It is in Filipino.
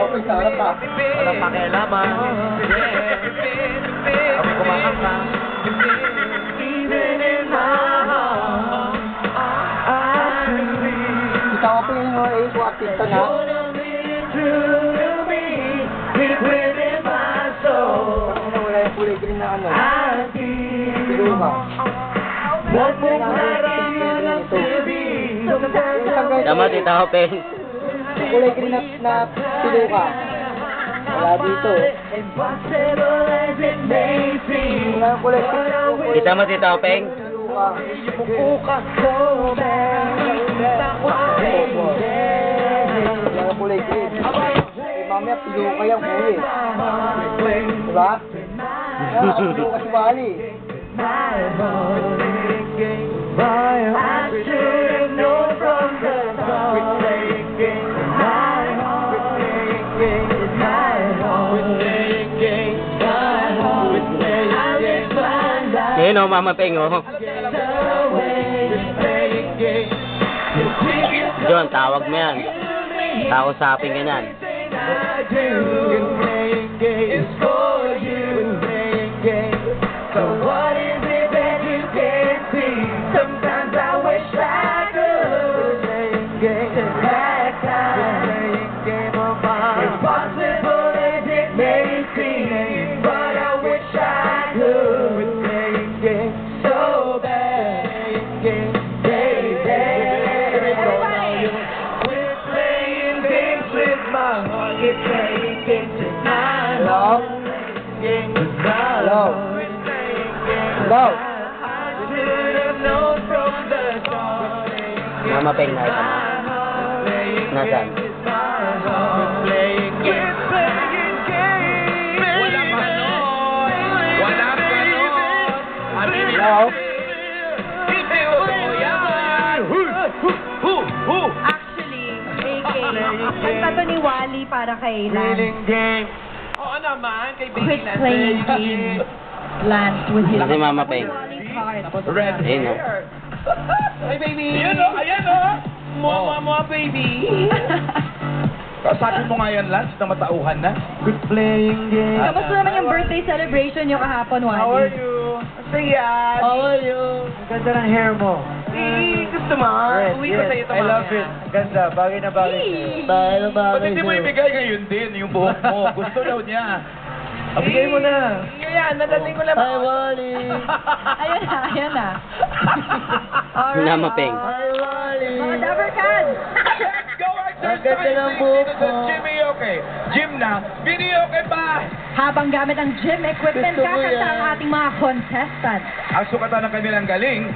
Walang pakialaman. Ako kumakanta. Kita ko po yung artista na. Wala yung kulay green na ano. Siguro ba? Tama, Tita Hopeng. Yung kulay green na piluka. Wala dito. Wala yung kulay green. Kita mo, Tita Hopeng? Piluka. Wala yung kulay green. Mamaya piluka yung kulay. Diba? Piluka si Wally. I should have known from the start. We're playing games. My heart. We're playing games. My heart. We're playing games. My heart. We're playing games. Ayun o, Mama Peng o. John, tawag mo yan. Kausapin ka yan. We're playing games for you. We're playing games. So what is it that you can't see? Sometimes I wish I could. Playing game that time. Playing game of mine. Impossible as it may seem, but I wish I could. We're playing game so bad. Playing game, baby. We're playing games with my heart. We're playing games with my heart. Games with my heart. Hello? Mama Peng na ito. Nasaan? Hello? Actually, AK, kanta to ni Wally para kay Lance. Oo naman, kay Quit playing games, Lance, with his Kasi Mama Peng. Wally's heart. Red Ayun o. Hey, baby! Ayan o! Ayan o! Mua, baby! Sabi mo nga yan, Lance, na matauhan na. Quit playing games. Kamusta naman yung birthday celebration nyo kahapon, Wally? How are you? Say How are you? Ang ganda ng hair mo. Gusto mo? Uwi ko sa'yo ito. I love it. Ganda. Bagay na bagay sa'yo. Bagay na bagay Ba't hindi mo ibigay ngayon din yung buhok mo? Gusto daw niya. Bigay mo na. Yan, nadaling ko lang. Hi, Wally. Ayun na, ayun na. Mama Peng. Hi, Wally. Mga Dabarkan! Let's go, Arthur! Ang ganda ng buhok mo. Jimmy, okay. Jim na. Vinny, okay ba? Habang gamit ang gym equipment, Gusto mo kakanta yan. ang ating mga contestants. Ang sukatan ng kanilang galing,